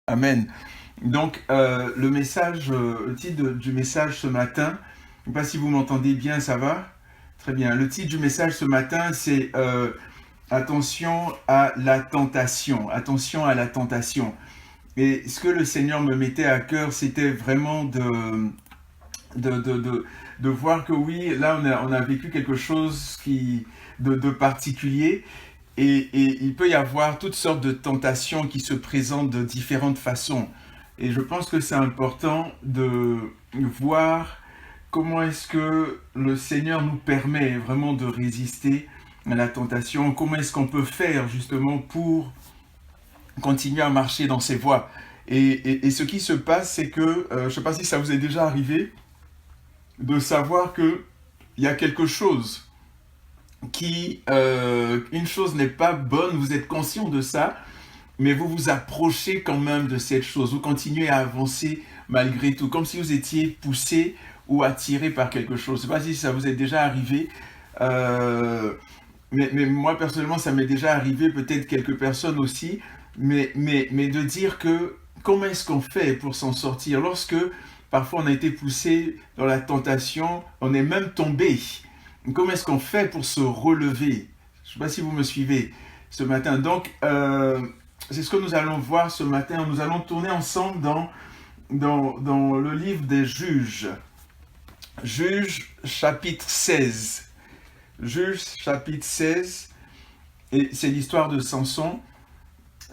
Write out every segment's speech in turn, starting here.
Amen. Donc, le titre du message ce matin, je ne sais pas si vous m'entendez bien, ça va? Très bien. Le titre du message ce matin, c'est Attention à la tentation. Attention à la tentation. Et ce que le Seigneur me mettait à cœur, c'était vraiment de, de, de, de voir que oui, là, on a vécu quelque chose de particulier. Et il peut y avoir toutes sortes de tentations qui se présentent de différentes façons. Et je pense que c'est important de voir comment est-ce que le Seigneur nous permet vraiment de résister à la tentation, comment est-ce qu'on peut faire justement pour continuer à marcher dans ses voies. Et ce qui se passe, c'est que, je ne sais pas si ça vous est déjà arrivé, de savoir que il y a quelque chose une chose n'est pas bonne, vous êtes conscient de ça, mais vous vous approchez quand même de cette chose, vous continuez à avancer malgré tout, comme si vous étiez poussé ou attiré par quelque chose. Je ne sais pas si ça vous est déjà arrivé, euh, mais moi personnellement ça m'est déjà arrivé, peut-être quelques personnes aussi, mais de dire que comment est-ce qu'on fait pour s'en sortir lorsque parfois on a été poussé dans la tentation, on est même tombé. Comment est-ce qu'on fait pour se relever? Je ne sais pas si vous me suivez ce matin. Donc, c'est ce que nous allons voir ce matin. Nous allons tourner ensemble dans le livre des Juges. Juges chapitre 16. Juges chapitre 16. Et c'est l'histoire de Samson.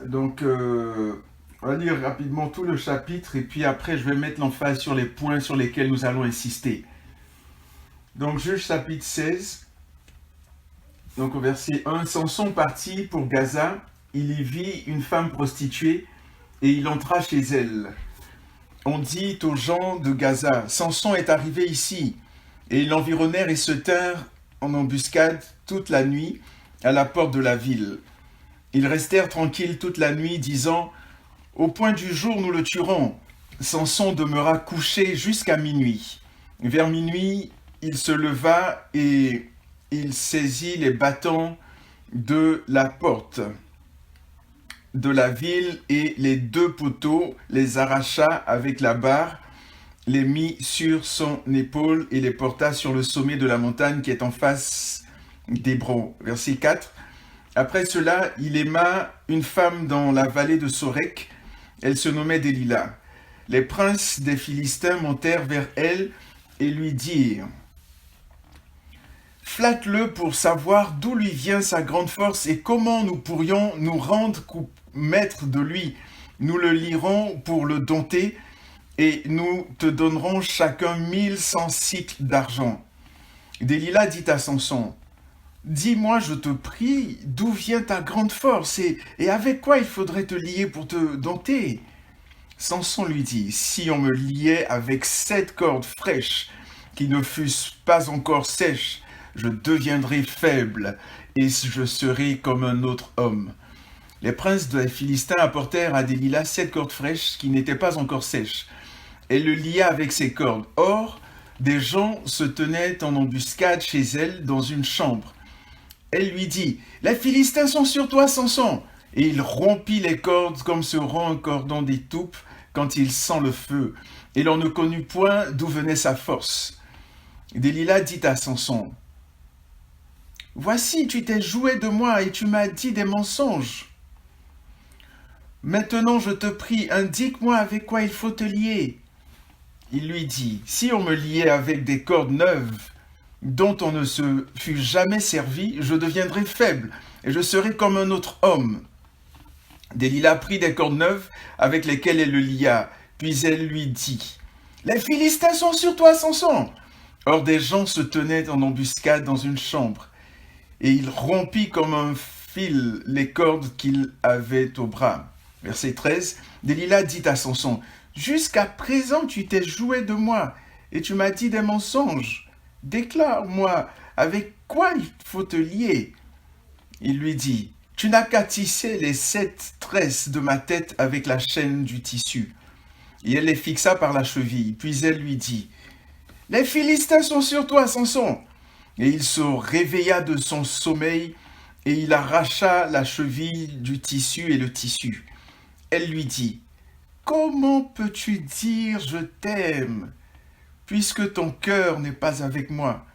Donc, on va lire rapidement tout le chapitre. Et puis après, je vais mettre l'emphase sur les points sur lesquels nous allons insister. Donc, Juges chapitre 16. Donc au verset 1, Samson partit pour Gaza, il y vit une femme prostituée et il entra chez elle. On dit aux gens de Gaza, Samson est arrivé ici. Et ils l'environnèrent et se tinrent en embuscade toute la nuit à la porte de la ville. Ils restèrent tranquilles toute la nuit, disant, au point du jour nous le tuerons. Samson demeura couché jusqu'à minuit. Vers minuit, il se leva et il saisit les bâtons de la porte de la ville et les deux poteaux les arracha avec la barre, les mit sur son épaule et les porta sur le sommet de la montagne qui est en face d'Hébron. Verset 4. Après cela, il aima une femme dans la vallée de Sorek. Elle se nommait Delilah. Les princes des Philistins montèrent vers elle et lui dirent, flatte-le pour savoir d'où lui vient sa grande force et comment nous pourrions nous rendre maîtres de lui. Nous le lirons pour le dompter et nous te donnerons chacun 1100 cycles d'argent. Delilah dit à Samson, dis-moi, je te prie, d'où vient ta grande force et avec quoi il faudrait te lier pour te dompter? Samson lui dit, si on me liait avec 7 cordes fraîches qui ne fussent pas encore sèches, je deviendrai faible et je serai comme un autre homme. Les princes des Philistins apportèrent à Delilah 7 cordes fraîches qui n'étaient pas encore sèches. Elle le lia avec ces cordes. Or, des gens se tenaient en embuscade chez elle dans une chambre. Elle lui dit, les Philistins sont sur toi, Samson. Et il rompit les cordes comme se rompt un cordon d'étoupe quand il sent le feu. Et l'on ne connut point d'où venait sa force. Delilah dit à Samson, voici, tu t'es joué de moi et tu m'as dit des mensonges. Maintenant, je te prie, indique-moi avec quoi il faut te lier. Il lui dit, si on me liait avec des cordes neuves, dont on ne se fût jamais servi, je deviendrais faible et je serais comme un autre homme. Delilah prit des cordes neuves avec lesquelles elle le lia, puis elle lui dit, les Philistins sont sur toi, Samson. Or des gens se tenaient en embuscade dans une chambre. Et il rompit comme un fil les cordes qu'il avait au bras. Verset 13. Delilah dit à Samson, jusqu'à présent tu t'es joué de moi, et tu m'as dit des mensonges. Déclare-moi, avec quoi il faut te lier? Il lui dit, tu n'as qu'à tisser les 7 tresses de ma tête avec la chaîne du tissu. Et elle les fixa par la cheville. Puis elle lui dit, les Philistins sont sur toi, Samson. Et il se réveilla de son sommeil, et il arracha la cheville du tissu et le tissu. Elle lui dit, comment peux-tu dire je t'aime, puisque ton cœur n'est pas avec moi?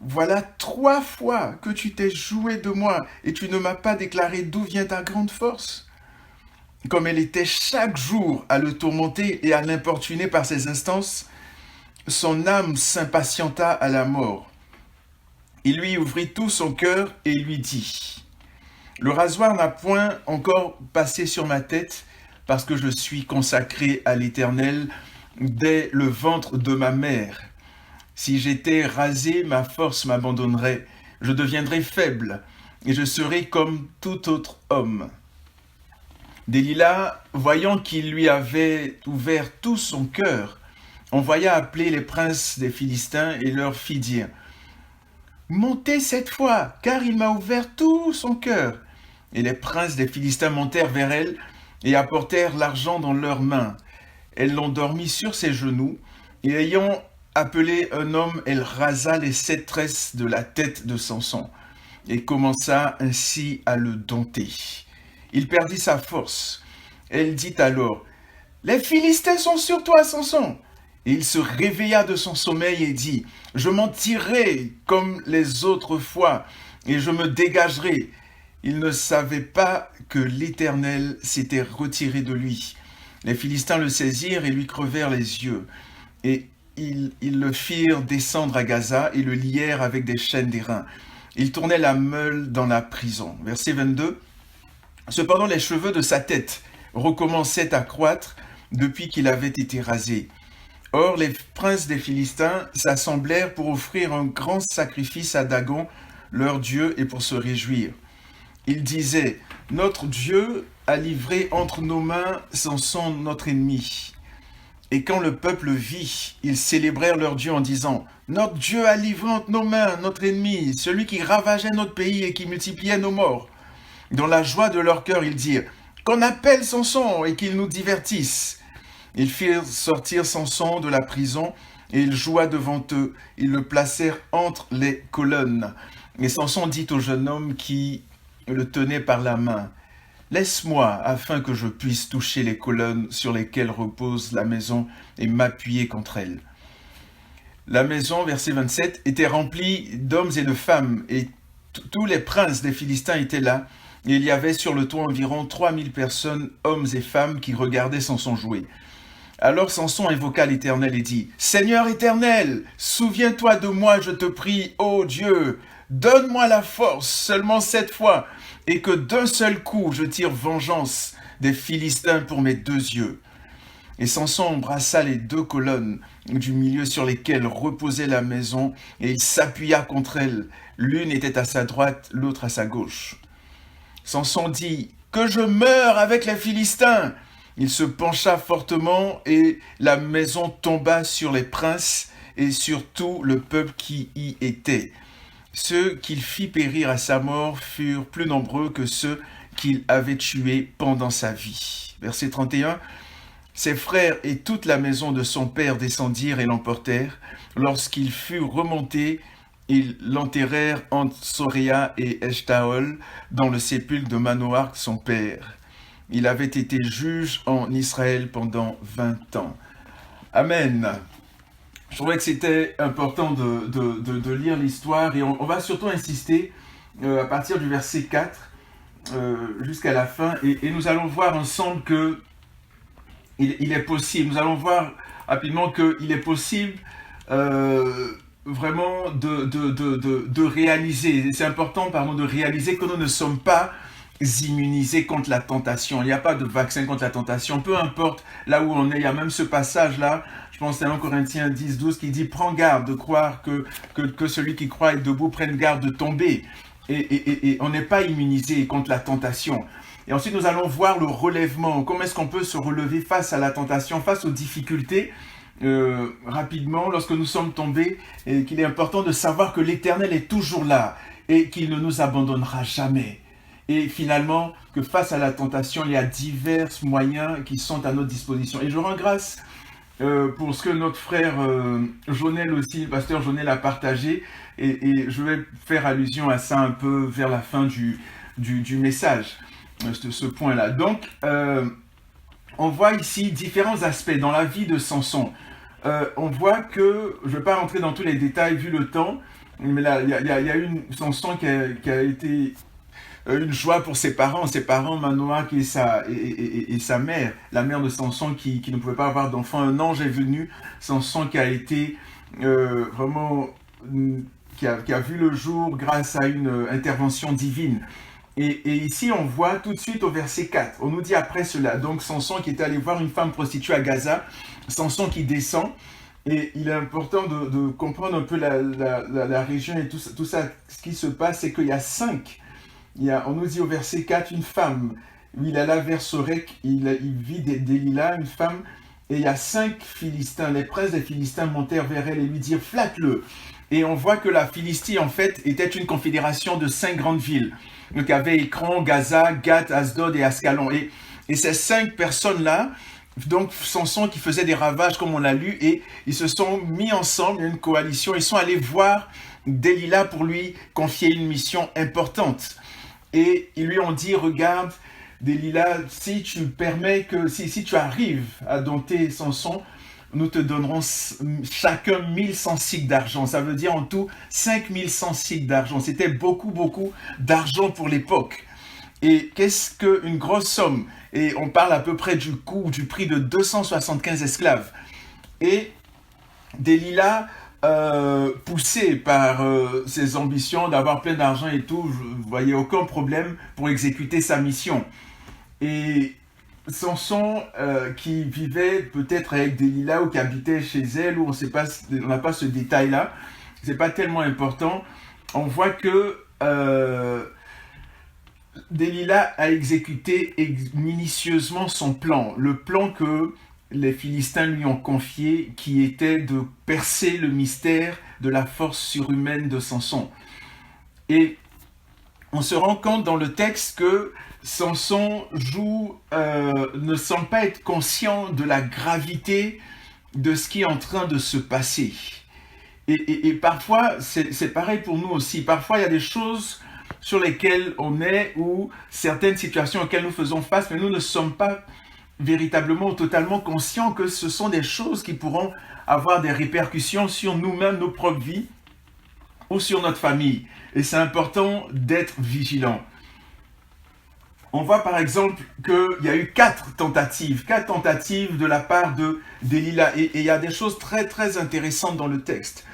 Voilà 3 fois que tu t'es joué de moi, et tu ne m'as pas déclaré d'où vient ta grande force. Comme elle était chaque jour à le tourmenter et à l'importuner par ses instances, son âme s'impatienta à la mort. Il lui ouvrit tout son cœur et lui dit, « Le rasoir n'a point encore passé sur ma tête, parce que je suis consacré à l'Éternel dès le ventre de ma mère. Si j'étais rasé, ma force m'abandonnerait, je deviendrais faible, et je serais comme tout autre homme. » Delilah, voyant qu'il lui avait ouvert tout son cœur, envoya appeler les princes des Philistins et leur fit dire, « Montez cette fois, car il m'a ouvert tout son cœur. » Et les princes des Philistins montèrent vers elle et apportèrent l'argent dans leurs mains. Elle l'endormit sur ses genoux, et ayant appelé un homme, elle rasa les 7 tresses de la tête de Samson, et commença ainsi à le dompter. Il perdit sa force. Elle dit alors, « Les Philistins sont sur toi, Samson !» Et il se réveilla de son sommeil et dit, « Je m'en tirerai comme les autres fois, et je me dégagerai. » Il ne savait pas que l'Éternel s'était retiré de lui. Les Philistins le saisirent et lui crevèrent les yeux. Et ils le firent descendre à Gaza et le lièrent avec des chaînes d'airain. Il tournait la meule dans la prison. Verset 22. Cependant, les cheveux de sa tête recommençaient à croître depuis qu'il avait été rasé. Or, les princes des Philistins s'assemblèrent pour offrir un grand sacrifice à Dagon, leur dieu, et pour se réjouir. Ils disaient, « Notre Dieu a livré entre nos mains Samson, notre ennemi. » Et quand le peuple vit, ils célébrèrent leur Dieu en disant, « Notre Dieu a livré entre nos mains notre ennemi, celui qui ravageait notre pays et qui multipliait nos morts. » Dans la joie de leur cœur, ils dirent, « Qu'on appelle Samson et qu'il nous divertisse. » Ils firent sortir Samson de la prison et il joua devant eux. Ils le placèrent entre les colonnes. Et Samson dit au jeune homme qui le tenait par la main, « Laisse-moi afin que je puisse toucher les colonnes sur lesquelles repose la maison et m'appuyer contre elles. » La maison, verset 27, était remplie d'hommes et de femmes, et tous les princes des Philistins étaient là. Et il y avait sur le toit environ 3000 personnes, hommes et femmes, qui regardaient Samson jouer. Alors Samson invoqua l'Éternel et dit, « Seigneur éternel, souviens-toi de moi, je te prie, ô Dieu, donne-moi la force seulement 7 fois, et que d'un seul coup je tire vengeance des Philistins pour mes 2 yeux. » Et Samson embrassa les 2 colonnes du milieu sur lesquelles reposait la maison, et il s'appuya contre elles. L'une était à sa droite, l'autre à sa gauche. Samson dit, « Que je meure avec les Philistins !» Il se pencha fortement, et la maison tomba sur les princes et sur tout le peuple qui y était. Ceux qu'il fit périr à sa mort furent plus nombreux que ceux qu'il avait tués pendant sa vie. Verset 31. Ses frères et toute la maison de son père descendirent et l'emportèrent. Lorsqu'il fut remonté, ils l'enterrèrent entre Soréa et Eshtaol dans le sépulcre de Manoach, son père. Il avait été juge en Israël pendant 20 ans. Amen. Je trouvais que c'était important de lire l'histoire et on va surtout insister à partir du verset 4 jusqu'à la fin et nous allons voir ensemble que il est possible, nous allons voir rapidement qu'il est possible vraiment de réaliser, c'est important de réaliser que nous ne sommes pas immunisés contre la tentation. Il n'y a pas de vaccin contre la tentation, peu importe là où on est. Il y a même ce passage-là, je pense que c'est 1 Corinthiens 10, 12 qui dit « Prends garde de croire que celui qui croit est debout, prenne garde de tomber. » Et on n'est pas immunisé contre la tentation. Et ensuite, nous allons voir le relèvement. Comment est-ce qu'on peut se relever face à la tentation, face aux difficultés rapidement lorsque nous sommes tombés, et qu'il est important de savoir que l'Éternel est toujours là et qu'il ne nous abandonnera jamais. Et finalement, que face à la tentation, il y a divers moyens qui sont à notre disposition. Et je rends grâce pour ce que notre frère Jonel aussi, le pasteur Jonel a partagé. Et je vais faire allusion à ça un peu vers la fin du message, ce point-là. Donc, on voit ici différents aspects dans la vie de Samson. On voit que, je ne vais pas rentrer dans tous les détails vu le temps, mais là, il y a une Samson qui a été une joie pour ses parents Manoach et sa mère, la mère de Samson qui ne pouvait pas avoir d'enfant. Un ange est venu, Samson qui a été vraiment, qui a vu le jour grâce à une intervention divine. Et ici, on voit tout de suite au verset 4, on nous dit après cela, donc Samson qui est allé voir une femme prostituée à Gaza, Samson qui descend, et il est important de comprendre un peu la région et tout ça, ce qui se passe, c'est qu'il y a 5, on nous dit au verset 4, une femme, il alla vers Sorek, il vit Delilah, une femme, et il y a 5 Philistins, les princes des Philistins montèrent vers elle et lui dirent, flatte-le. Et on voit que la Philistie, en fait, était une confédération de 5 grandes villes. Donc, il y avait Écran, Gaza, Gath, Asdod et Ascalon. Et ces 5 personnes-là, donc Samson qui faisait des ravages, comme on l'a lu, et ils se sont mis ensemble, il y a une coalition, ils sont allés voir Delilah pour lui confier une mission importante. Et ils lui ont dit, regarde, Delilah, si tu permets que, si tu arrives à dompter Samson, nous te donnerons chacun 1100 cycles d'argent. Ça veut dire en tout 5100 cycles d'argent. C'était beaucoup d'argent pour l'époque. Et qu'est-ce qu'une grosse somme? Et on parle à peu près du coût, du prix de 275 esclaves. Et Delilah, poussée par ses ambitions d'avoir plein d'argent et tout, je voyais aucun problème pour exécuter sa mission. Et Samson, qui vivait peut-être avec Delilah ou qui habitait chez elle, ou on n'a pas ce détail-là, c'est pas tellement important. On voit que Delilah a exécuté minutieusement son plan, le plan que les Philistins lui ont confié, qui était de percer le mystère de la force surhumaine de Samson. Et on se rend compte dans le texte que Samson ne semble pas être conscient de la gravité de ce qui est en train de se passer. Et parfois, c'est pareil pour nous aussi. Parfois, il y a des choses sur lesquelles on est ou certaines situations auxquelles nous faisons face, mais nous ne sommes pas véritablement ou totalement conscients que ce sont des choses qui pourront avoir des répercussions sur nous-mêmes, nos propres vies ou sur notre famille. Et c'est important d'être vigilant. On voit par exemple qu'il y a eu 4 tentatives de la part de Delilah. Et il y a des choses très intéressantes dans le texte.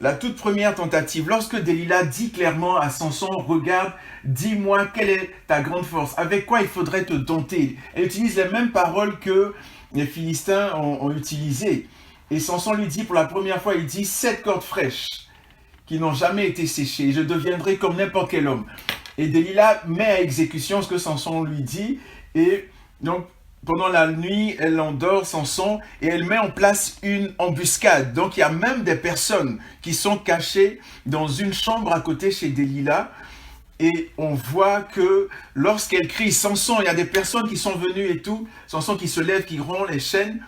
La toute première tentative, lorsque Delilah dit clairement à Samson, regarde, dis-moi quelle est ta grande force, avec quoi il faudrait te dompter. Elle utilise les mêmes paroles que les Philistins ont utilisées. Et Samson lui dit pour la première fois, il dit 7 cordes fraîches qui n'ont jamais été séchées. Je deviendrai comme n'importe quel homme. Et Delilah met à exécution ce que Samson lui dit. Et donc, pendant la nuit, elle endort Samson et elle met en place une embuscade. Donc, il y a même des personnes qui sont cachées dans une chambre à côté chez Delilah. Et on voit que lorsqu'elle crie Samson, il y a des personnes qui sont venues et tout. Samson qui se lève, qui rompt les chaînes.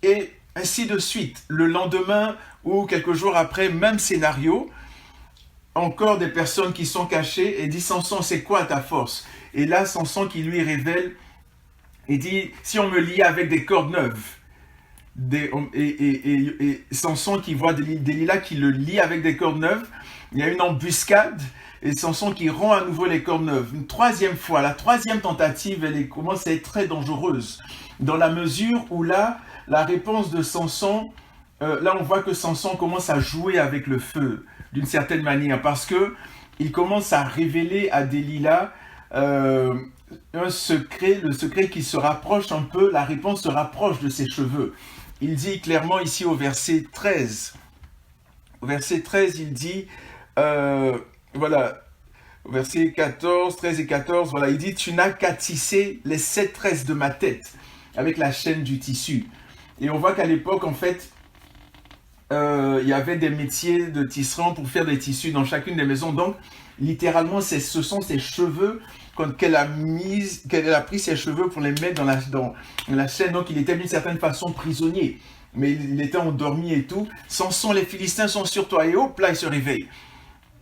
Et ainsi de suite. Le lendemain ou quelques jours après, même scénario. Encore des personnes qui sont cachées et dit Samson, c'est quoi ta force? Et là, Samson qui lui révèle, il dit, si on me lie avec des cordes neuves, et Samson qui voit Delilah qui le lie avec des cordes neuves, il y a une embuscade, et Samson qui rompt à nouveau les cordes neuves. Une troisième fois, la troisième tentative, elle commence à être très dangereuse, dans la mesure où là, la réponse de Samson, là on voit que Samson commence à jouer avec le feu, d'une certaine manière, parce que il commence à révéler à Delilah un secret, le secret qui se rapproche un peu, la réponse se rapproche de ses cheveux. Il dit clairement ici au verset 13, au verset 13, il dit, voilà, au verset 14, 13 et 14, voilà, il dit, tu n'as qu'à tisser les 7 tresses de ma tête avec la chaîne du tissu. Et on voit qu'à l'époque, en fait, il y avait des métiers de tisserand pour faire des tissus dans chacune des maisons. Donc, littéralement, ce sont ses cheveux qu'elle a pris ses cheveux pour les mettre dans la chaîne. Donc, il était d'une certaine façon prisonnier. Mais il était endormi et tout. Samson, les Philistins sont sur toi. Et hop, là, il se réveille.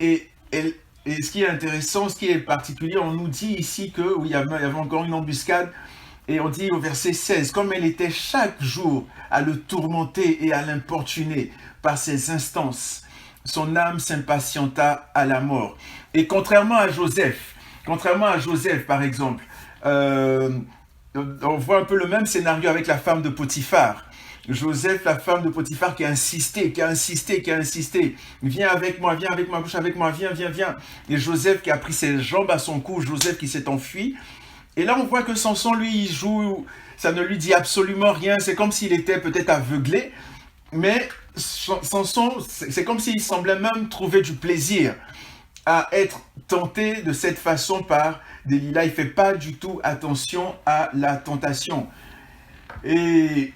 Et ce qui est intéressant, ce qui est particulier, on nous dit ici qu'il y avait encore une embuscade. Et on dit au verset 16, comme elle était chaque jour à le tourmenter et à l'importuner par ses instances, son âme s'impatienta à la mort. Et contrairement à Joseph par exemple, on voit un peu le même scénario avec la femme de Potiphar. Joseph, la femme de Potiphar qui a insisté. Viens avec moi, couche avec moi, viens. Et Joseph qui a pris ses jambes à son cou, Joseph qui s'est enfui. Et là, on voit que Samson, lui, il joue, ça ne lui dit absolument rien. C'est comme s'il était peut-être aveuglé. Mais Samson, c'est comme s'il semblait même trouver du plaisir à être tenté de cette façon par Delilah. Il ne fait pas du tout attention à la tentation. Et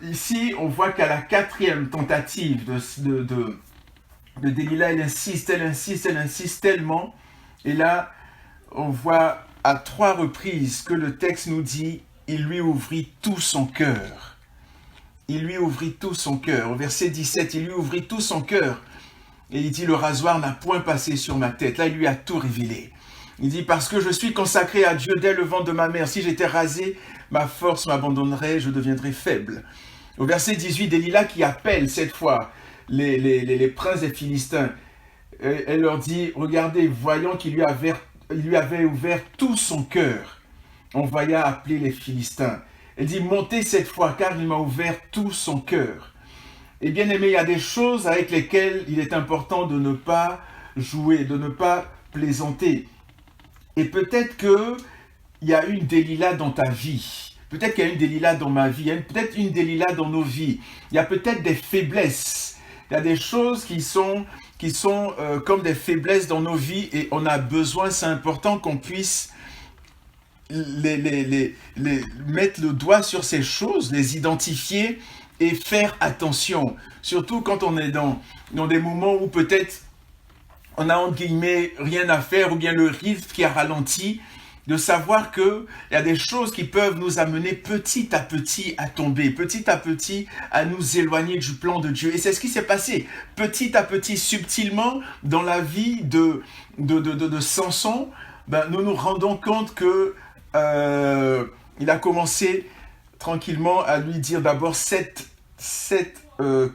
ici, on voit qu'à la 4e tentative de Delilah, elle insiste tellement. Et là, on voit à 3 reprises que le texte nous dit « Il lui ouvrit tout son cœur ». Il lui ouvrit tout son cœur. Au verset 17, il lui ouvrit tout son cœur. Et il dit « Le rasoir n'a point passé sur ma tête ». Là, il lui a tout révélé. Il dit « Parce que je suis consacré à Dieu dès le ventre de ma mère. Si j'étais rasé, ma force m'abandonnerait, je deviendrais faible. » Au verset 18, Delilah qui appelle cette fois les princes des Philistins, elle leur dit « Regardez, voyons qu'il lui avait ouvert tout son cœur. Envoya appeler les Philistins. » Elle dit « Montez cette fois, car il m'a ouvert tout son cœur. » Et bien aimé, il y a des choses avec lesquelles il est important de ne pas jouer, de ne pas plaisanter. Et peut-être qu'il y a une Delilah dans ta vie. Peut-être qu'il y a une Delilah dans ma vie. Il y a peut-être une Delilah dans nos vies. Il y a peut-être des faiblesses. Il y a des choses qui sont comme des faiblesses dans nos vies. Et on a besoin, c'est important qu'on puisse mettre le doigt sur ces choses, les identifier et faire attention. Surtout quand on est dans des moments où peut-être on a entre guillemets rien à faire ou bien le rythme qui a ralenti, de savoir qu'il y a des choses qui peuvent nous amener petit à petit à tomber, petit à petit à nous éloigner du plan de Dieu. Et c'est ce qui s'est passé petit à petit, subtilement, dans la vie de Samson. Nous nous rendons compte que il a commencé tranquillement à lui dire d'abord 7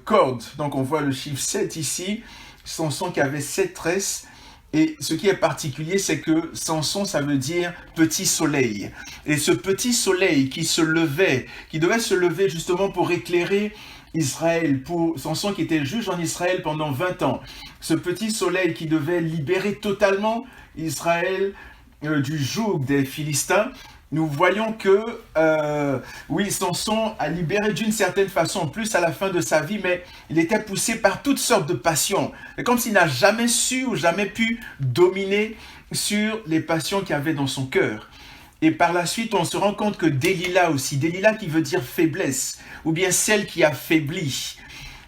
cordes. Donc on voit le chiffre 7 ici. Samson qui avait 7 tresses. Et ce qui est particulier, c'est que Samson, ça veut dire petit soleil. Et ce petit soleil qui devait se lever justement pour éclairer Israël, pour Samson qui était juge en Israël pendant 20 ans. Ce petit soleil qui devait libérer totalement Israël du joug des Philistins. Nous voyons que, oui, Samson a libéré d'une certaine façon, plus à la fin de sa vie, mais il était poussé par toutes sortes de passions. C'est comme s'il n'a jamais su ou jamais pu dominer sur les passions qu'il y avait dans son cœur. Et par la suite, on se rend compte que Delilah aussi, Delilah qui veut dire faiblesse, ou bien celle qui affaiblit.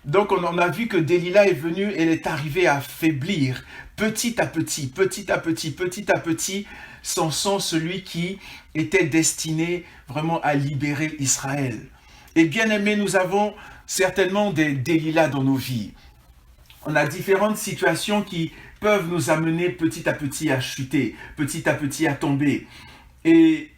Donc on en a vu que Delilah est venue, elle est arrivée à affaiblir petit à petit, Samson, celui qui était destiné vraiment à libérer Israël. Et bien aimé, nous avons certainement des Delilah dans nos vies. On a différentes situations qui peuvent nous amener petit à petit à chuter, petit à petit à tomber. Et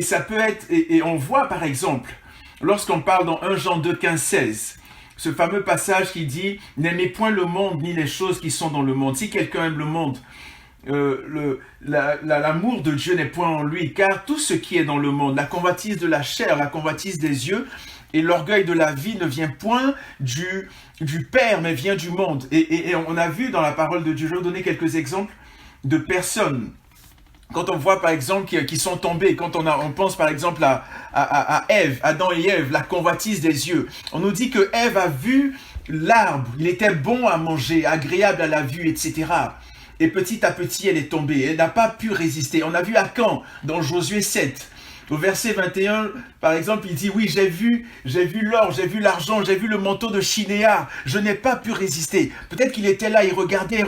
ça peut être, et on voit par exemple, lorsqu'on parle dans 1 Jean 2, 15, 16, ce fameux passage qui dit « N'aimez point le monde ni les choses qui sont dans le monde. » Si quelqu'un aime le monde, l'amour de Dieu n'est point en lui, car tout ce qui est dans le monde, la convoitise de la chair, la convoitise des yeux et l'orgueil de la vie ne vient point du Père, mais vient du monde. Et on a vu dans la parole de Dieu, je vais vous donner quelques exemples de personnes. Quand on voit par exemple qui sont tombés, quand on pense par exemple à Ève, Adam et Ève, la convoitise des yeux. On nous dit que Ève a vu l'arbre, il était bon à manger, agréable à la vue, etc. Et petit à petit, elle est tombée, elle n'a pas pu résister. On a vu Akan dans Josué 7. Au verset 21, par exemple, il dit « Oui, j'ai vu l'or, j'ai vu l'argent, j'ai vu le manteau de Shinéar, je n'ai pas pu résister. » Peut-être qu'il était là, il regardait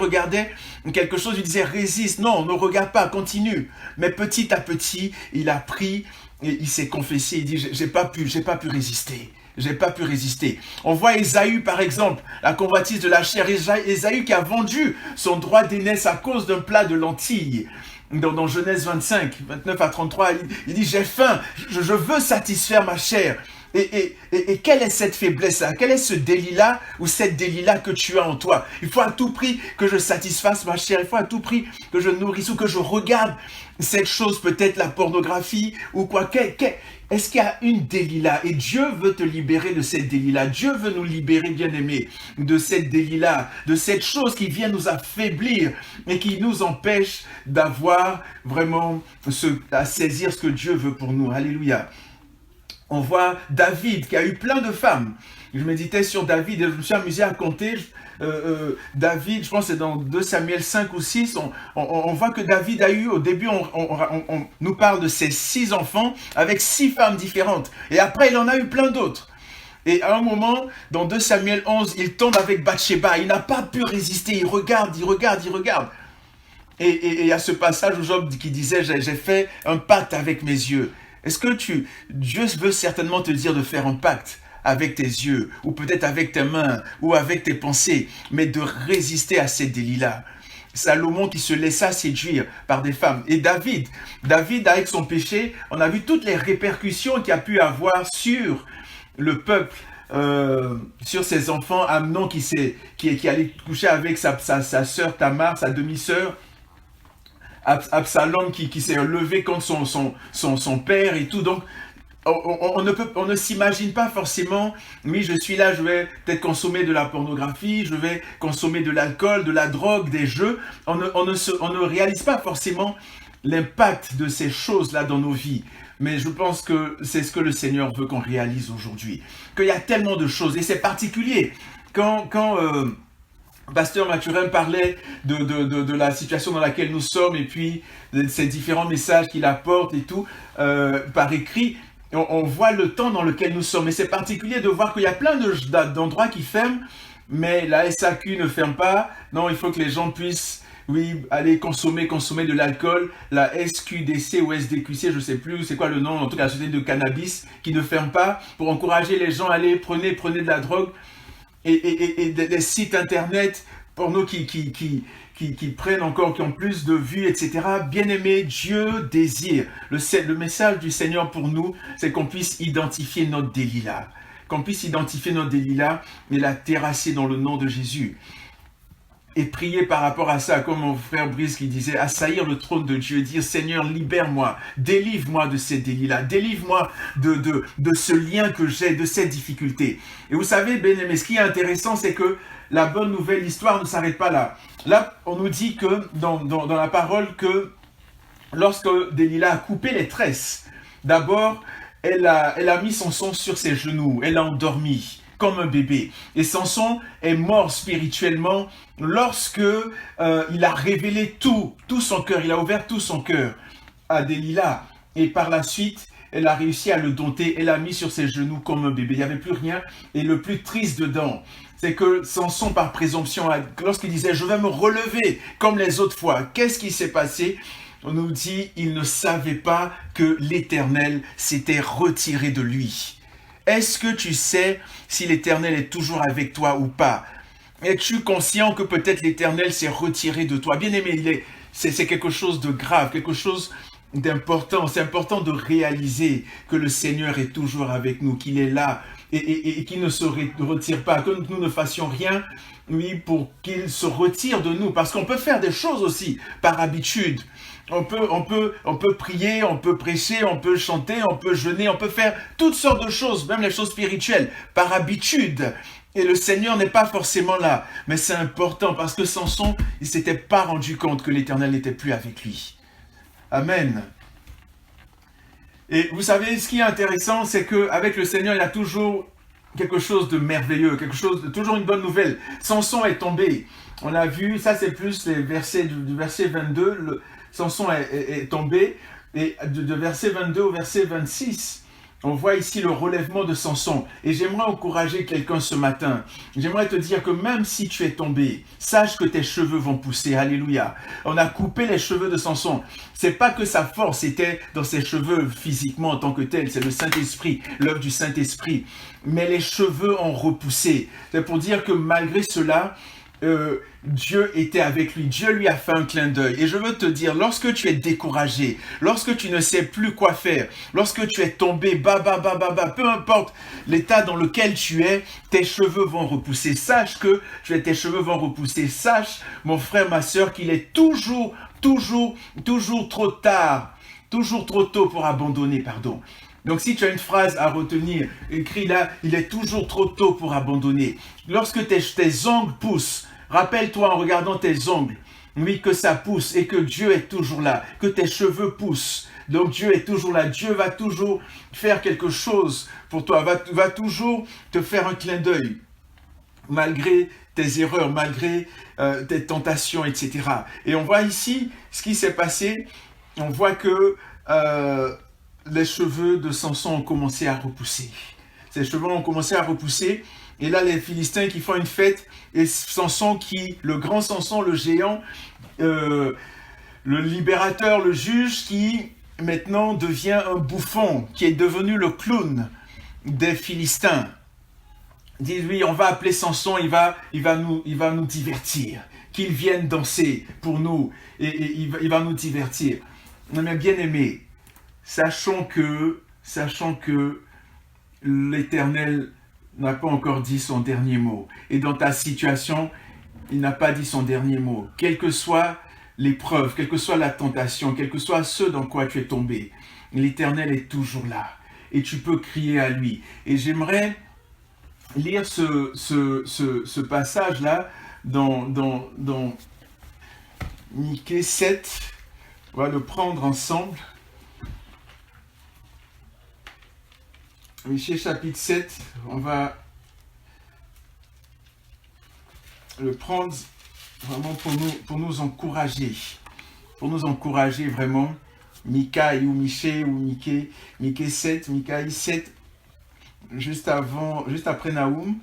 quelque chose, il disait « Résiste, non, ne regarde pas, continue. » Mais petit à petit, il a pris, et il s'est confessé, il dit « J'ai pas pu résister. » J'ai pas pu résister. On voit Ésaü, par exemple, la convoitise de la chair. Ésaü qui a vendu son droit d'aînesse à cause d'un plat de lentilles. dans Genèse 25, 29 à 33, il dit, j'ai faim, je veux satisfaire ma chair. Et quelle est cette faiblesse-là? Quel est ce délit-là ou cette délit-là que tu as en toi? Il faut à tout prix que je satisfasse ma chair. Il faut à tout prix que je nourrisse ou que je regarde cette chose, peut-être la pornographie ou quoi. Est-ce qu'il y a une délit-là? Et Dieu veut te libérer de cette délit-là. Dieu veut nous libérer, bien-aimés, de cette délit-là, de cette chose qui vient nous affaiblir et qui nous empêche d'avoir vraiment à saisir ce que Dieu veut pour nous. Alléluia. On voit David qui a eu plein de femmes. Je méditais sur David et je me suis amusé à compter. David, je pense que c'est dans 2 Samuel 5 ou 6, on voit que David a eu, au début, on nous parle de ses 6 enfants avec 6 femmes différentes. Et après, il en a eu plein d'autres. Et à un moment, dans 2 Samuel 11, il tombe avec Bathsheba. Il n'a pas pu résister. Il regarde. Et il y a ce passage où Job qui disait, j'ai fait un pacte avec mes yeux. Est-ce que Dieu veut certainement te dire de faire un pacte avec tes yeux, ou peut-être avec tes mains, ou avec tes pensées, mais de résister à ces délits-là. Salomon qui se laissa séduire par des femmes. Et David avec son péché, on a vu toutes les répercussions qu'il a pu avoir sur le peuple, sur ses enfants. Amnon qui allait coucher avec sa sœur Tamar, sa demi-sœur. Absalom qui s'est levé contre son père et tout. Donc, on ne s'imagine pas forcément, oui, je suis là, je vais peut-être consommer de la pornographie, je vais consommer de l'alcool, de la drogue, des jeux. On ne réalise pas forcément l'impact de ces choses-là dans nos vies. Mais je pense que c'est ce que le Seigneur veut qu'on réalise aujourd'hui. Qu'il y a tellement de choses, et c'est particulier. Quand Pasteur Mathurin parlait de la situation dans laquelle nous sommes et puis de ces différents messages qu'il apporte et tout par écrit. On voit le temps dans lequel nous sommes. Et c'est particulier de voir qu'il y a plein d'endroits qui ferment, mais la SAQ ne ferme pas. Non, il faut que les gens puissent, oui, aller consommer de l'alcool. La SQDC ou SDQC, je ne sais plus c'est quoi le nom, en tout cas la société de cannabis, qui ne ferme pas pour encourager les gens à aller prenez de la drogue. Et des sites internet porno qui prennent encore, qui ont plus de vues, etc. Bien-aimé, Dieu désire. Le message du Seigneur pour nous, c'est qu'on puisse identifier notre délit-là. Qu'on puisse identifier notre délit-là et la terrasser dans le nom de Jésus. Et prier par rapport à ça, comme mon frère Brice qui disait, assaillir le trône de Dieu, dire Seigneur, libère-moi, délivre-moi de ces délits-là, délivre-moi de ce lien que j'ai, de cette difficulté. Et vous savez, bien-aimés, ce qui est intéressant, c'est que la bonne nouvelle, l'histoire ne s'arrête pas là. Là, on nous dit que, dans la parole, que lorsque Delilah a coupé les tresses, d'abord, elle a mis Samson sur ses genoux, elle l'a endormi comme un bébé. Et Samson est mort spirituellement lorsque il a révélé tout son cœur, il a ouvert tout son cœur à Delilah. Et par la suite, elle a réussi à le dompter, elle l'a mis sur ses genoux comme un bébé. Il n'y avait plus rien. Et le plus triste dedans, c'est que Samson, par présomption, lorsqu'il disait « je vais me relever comme les autres fois », qu'est-ce qui s'est passé? On nous dit « il ne savait pas que l'Éternel s'était retiré de lui ». Est-ce que tu sais si l'Éternel est toujours avec toi ou pas? Es-tu conscient que peut-être l'Éternel s'est retiré de toi? Bien aimé, c'est quelque chose de grave, quelque chose d'important. C'est important de réaliser que le Seigneur est toujours avec nous, qu'il est là et qu'il ne se retire pas, que nous ne fassions rien, oui, pour qu'il se retire de nous. Parce qu'on peut faire des choses aussi par habitude. On peut prier, on peut prêcher, on peut chanter, on peut jeûner, on peut faire toutes sortes de choses, même les choses spirituelles, par habitude. Et le Seigneur n'est pas forcément là. Mais c'est important parce que Samson, il ne s'était pas rendu compte que l'Éternel n'était plus avec lui. Amen. Et vous savez, ce qui est intéressant, c'est qu'avec le Seigneur, il y a toujours quelque chose de merveilleux, toujours une bonne nouvelle. Samson est tombé. On a vu, ça c'est plus les versets du verset 22, Samson est tombé, et de verset 22 au verset 26, on voit ici le relèvement de Samson. Et j'aimerais encourager quelqu'un ce matin. J'aimerais te dire que même si tu es tombé, sache que tes cheveux vont pousser. Alléluia. On a coupé les cheveux de Samson. C'est pas que sa force était dans ses cheveux physiquement en tant que tel. C'est le Saint-Esprit, l'œuvre du Saint-Esprit. Mais les cheveux ont repoussé. C'est pour dire que malgré cela, Dieu était avec lui, Dieu lui a fait un clin d'œil. Et je veux te dire, lorsque tu es découragé, lorsque tu ne sais plus quoi faire, lorsque tu es tombé, peu importe l'état dans lequel tu es, tes cheveux vont repousser. Sache que tes cheveux vont repousser. Sache, mon frère, ma soeur, qu'il est toujours trop tard, toujours trop tôt pour abandonner, pardon. Donc si tu as une phrase à retenir, écris là, il est toujours trop tôt pour abandonner. Lorsque tes ongles poussent, rappelle-toi en regardant tes ongles, oui, que ça pousse et que Dieu est toujours là, que tes cheveux poussent. Donc Dieu est toujours là, Dieu va toujours faire quelque chose pour toi, va toujours te faire un clin d'œil, malgré tes erreurs, malgré tes tentations, etc. Et on voit ici ce qui s'est passé, on voit que les cheveux de Samson ont commencé à repousser. Ses cheveux ont commencé à repousser. Et là, les Philistins qui font une fête. Et Samson le grand Samson, le géant, le libérateur, le juge, qui maintenant devient un bouffon, qui est devenu le clown des Philistins. Il dit, oui, on va appeler Samson, il va nous divertir. Qu'il vienne danser pour nous. Et il va nous divertir. Mais bien aimé, sachant que l'Éternel n'a pas encore dit son dernier mot. Et dans ta situation, il n'a pas dit son dernier mot. Quelle que soit l'épreuve, quelle que soit la tentation, quel que soit ce dans quoi tu es tombé, l'Éternel est toujours là. Et tu peux crier à lui. Et j'aimerais lire ce passage-là dans Michée 7. On va le prendre ensemble. Michée chapitre 7, on va le prendre vraiment pour nous encourager. Pour nous encourager vraiment. Michée ou Michée 7, Michée 7, juste après Naoum.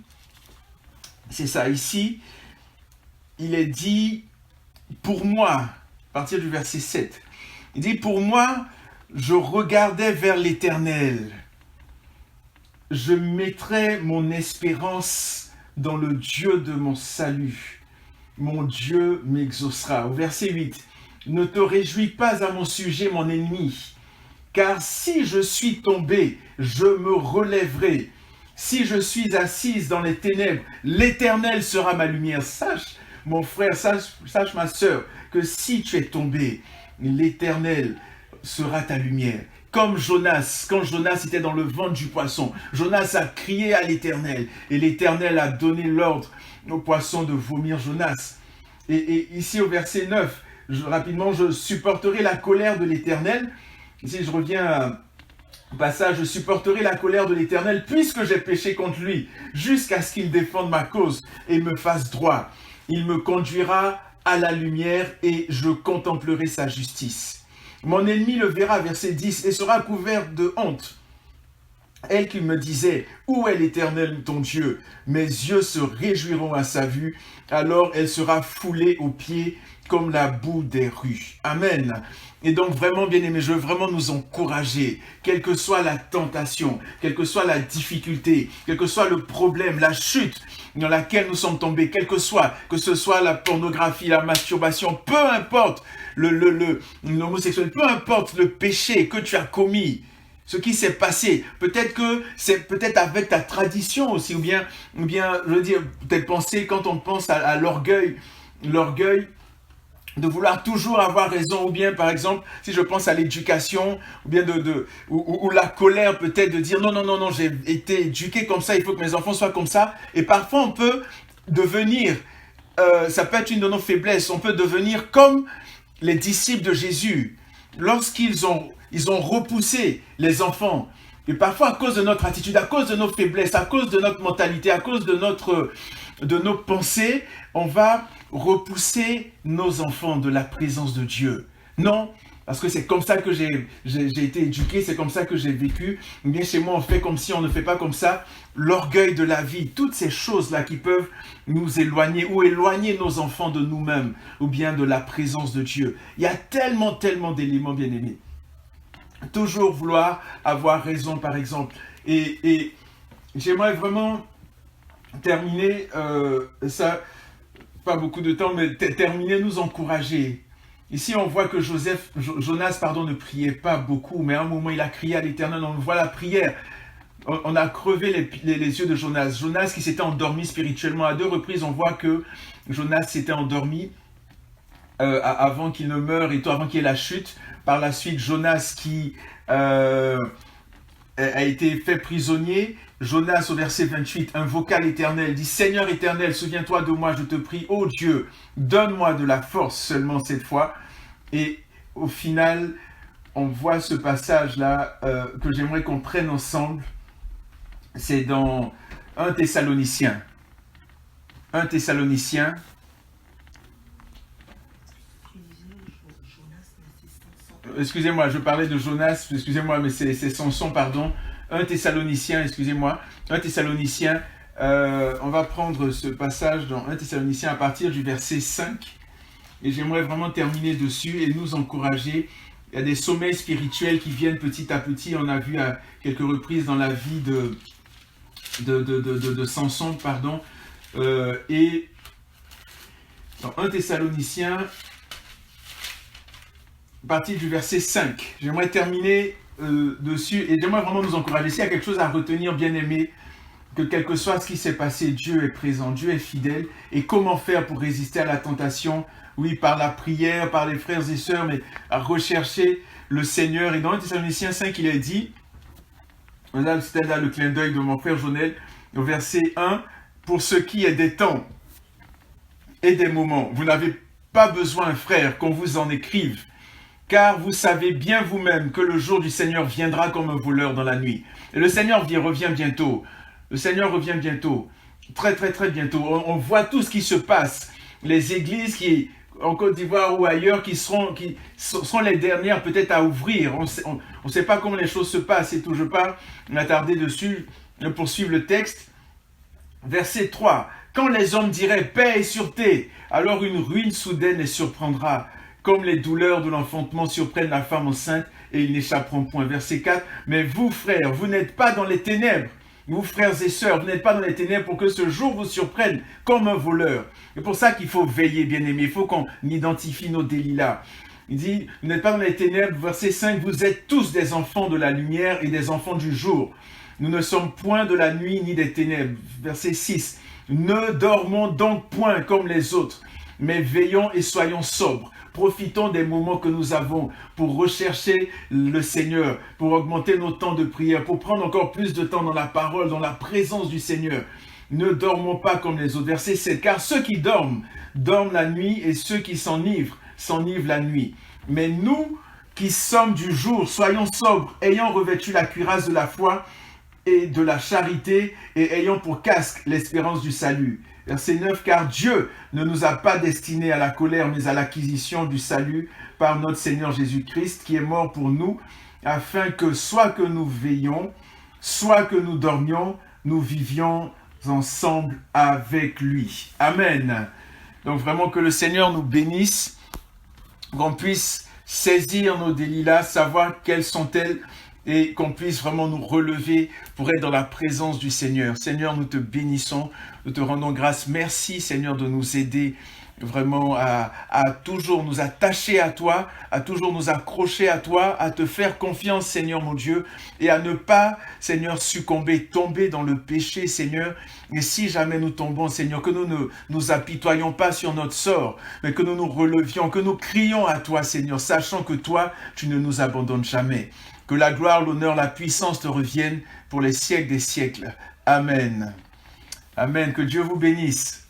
C'est ça, ici, il est dit, pour moi, à partir du verset 7, il dit, pour moi, je regardais vers l'Éternel. Je mettrai mon espérance dans le Dieu de mon salut. Mon Dieu m'exaucera. Au verset 8, ne te réjouis pas à mon sujet, mon ennemi, car si je suis tombé, je me relèverai. Si je suis assise dans les ténèbres, l'Éternel sera ma lumière. Sache, mon frère, sache ma soeur, que si tu es tombé, l'Éternel sera ta lumière. Comme Jonas, quand Jonas était dans le ventre du poisson, Jonas a crié à l'Éternel et l'Éternel a donné l'ordre au poisson de vomir Jonas. Et ici au verset 9, rapidement, je supporterai la colère de l'Éternel. Ici je reviens au passage, je supporterai la colère de l'Éternel puisque j'ai péché contre lui, jusqu'à ce qu'il défende ma cause et me fasse droit. Il me conduira à la lumière et je contemplerai sa justice. Mon ennemi le verra, verset 10, et sera couvert de honte. Elle qui me disait, où est l'Éternel ton Dieu? Mes yeux se réjouiront à sa vue, alors elle sera foulée aux pieds comme la boue des rues. Amen. Et donc vraiment, bien aimé, je veux vraiment nous encourager, quelle que soit la tentation, quelle que soit la difficulté, quel que soit le problème, la chute dans laquelle nous sommes tombés, quel que ce soit la pornographie, la masturbation, peu importe l'homosexualité, peu importe le péché que tu as commis, ce qui s'est passé, peut-être que c'est peut-être avec ta tradition aussi, ou bien, je veux dire, peut-être penser, quand on pense à l'orgueil, de vouloir toujours avoir raison, ou bien par exemple, si je pense à l'éducation, ou bien ou la colère peut-être de dire non, j'ai été éduqué comme ça, il faut que mes enfants soient comme ça, et parfois on peut devenir, ça peut être une de nos faiblesses, on peut devenir comme les disciples de Jésus, lorsqu'ils ont repoussé les enfants, et parfois à cause de notre attitude, à cause de nos faiblesses, à cause de notre mentalité, à cause de nos pensées, on va repousser nos enfants de la présence de Dieu. Non, parce que c'est comme ça que j'ai été éduqué, c'est comme ça que j'ai vécu. Bien chez moi, on fait comme si on ne fait pas comme ça. L'orgueil de la vie, toutes ces choses-là qui peuvent nous éloigner ou éloigner nos enfants de nous-mêmes ou bien de la présence de Dieu. Il y a tellement d'éléments, bien aimés. Toujours vouloir avoir raison, par exemple. Et j'aimerais vraiment terminer ça pas beaucoup de temps, mais terminer, nous encourager. Ici, on voit que Jonas, ne priait pas beaucoup, mais à un moment, il a crié à l'Éternel. On voit la prière. On a crevé les yeux de Jonas. Jonas qui s'était endormi spirituellement. À 2 reprises, on voit que Jonas s'était endormi avant qu'il ne meure et tout, avant qu'il y ait la chute. Par la suite, Jonas qui a été fait prisonnier. Jonas, au verset 28, invoqua l'Éternel, dit « Seigneur éternel, souviens-toi de moi, je te prie, ô Dieu, donne-moi de la force seulement cette fois. » Et au final, on voit ce passage-là que j'aimerais qu'on prenne ensemble. C'est dans 1 Thessaloniciens. 1 Thessaloniciens. Excusez-moi, je parlais de Jonas, excusez-moi, mais c'est Samson, pardon. 1 Thessaloniciens, excusez-moi. 1 Thessaloniciens, on va prendre ce passage dans 1 Thessaloniciens à partir du verset 5. Et j'aimerais vraiment terminer dessus et nous encourager. Il y a des sommets spirituels qui viennent petit à petit. On a vu à quelques reprises dans la vie de Samson, pardon. Et dans 1 Thessaloniciens, à partir du verset 5, j'aimerais terminer dessus et j'aimerais vraiment nous encourager. S'il y a quelque chose à retenir, bien aimé, que quel que soit ce qui s'est passé, Dieu est présent, Dieu est fidèle. Et comment faire pour résister à la tentation? Oui, par la prière, par les frères et sœurs, mais à rechercher le Seigneur. Et dans 1 Thessaloniciens 5, il est dit, c'était là le clin d'œil de mon frère Jonel, au verset 1, « Pour ce qui est des temps et des moments, vous n'avez pas besoin, frères, qu'on vous en écrive, car vous savez bien vous-même que le jour du Seigneur viendra comme un voleur dans la nuit. » Et le Seigneur revient bientôt. Le Seigneur revient bientôt. Très, très, très bientôt. On voit tout ce qui se passe. Les églises qui, en Côte d'Ivoire ou ailleurs, qui seront les dernières peut-être à ouvrir. On ne sait pas comment les choses se passent et tout. Je ne vais pas m'attarder dessus. Pour suivre le texte. Verset 3. « Quand les hommes diraient paix et sûreté, alors une ruine soudaine les surprendra. Comme les douleurs de l'enfantement surprennent la femme enceinte et ils n'échapperont point. » Verset 4. « Mais vous, frères, vous n'êtes pas dans les ténèbres. Vous, frères et sœurs, vous n'êtes pas dans les ténèbres pour que ce jour vous surprenne comme un voleur. » C'est pour ça qu'il faut veiller, bien-aimés. Il faut qu'on identifie nos délits-là. Il dit, vous n'êtes pas dans les ténèbres. Verset 5, vous êtes tous des enfants de la lumière et des enfants du jour. Nous ne sommes point de la nuit ni des ténèbres. Verset 6, ne dormons donc point comme les autres, mais veillons et soyons sobres. Profitons des moments que nous avons pour rechercher le Seigneur, pour augmenter nos temps de prière, pour prendre encore plus de temps dans la parole, dans la présence du Seigneur. Ne dormons pas comme les autres. Verset 7. Car ceux qui dorment, dorment la nuit, et ceux qui s'enivrent, s'enivrent la nuit. Mais nous qui sommes du jour, soyons sobres, ayant revêtu la cuirasse de la foi et de la charité, et ayant pour casque l'espérance du salut. Verset 9, car Dieu ne nous a pas destinés à la colère, mais à l'acquisition du salut par notre Seigneur Jésus-Christ, qui est mort pour nous, afin que soit que nous veillions, soit que nous dormions, nous vivions ensemble avec lui. Amen. Donc vraiment que le Seigneur nous bénisse, qu'on puisse saisir nos délits-là, savoir quelles sont-elles, et qu'on puisse vraiment nous relever pour être dans la présence du Seigneur. Seigneur, nous te bénissons, nous te rendons grâce. Merci, Seigneur, de nous aider vraiment à toujours nous attacher à toi, à toujours nous accrocher à toi, à te faire confiance, Seigneur mon Dieu, et à ne pas, Seigneur, succomber, tomber dans le péché, Seigneur. Et si jamais nous tombons, Seigneur, que nous ne nous apitoyons pas sur notre sort, mais que nous nous relevions, que nous crions à toi, Seigneur, sachant que toi, tu ne nous abandonnes jamais. Que la gloire, l'honneur, la puissance te reviennent pour les siècles des siècles. Amen. Amen. Que Dieu vous bénisse.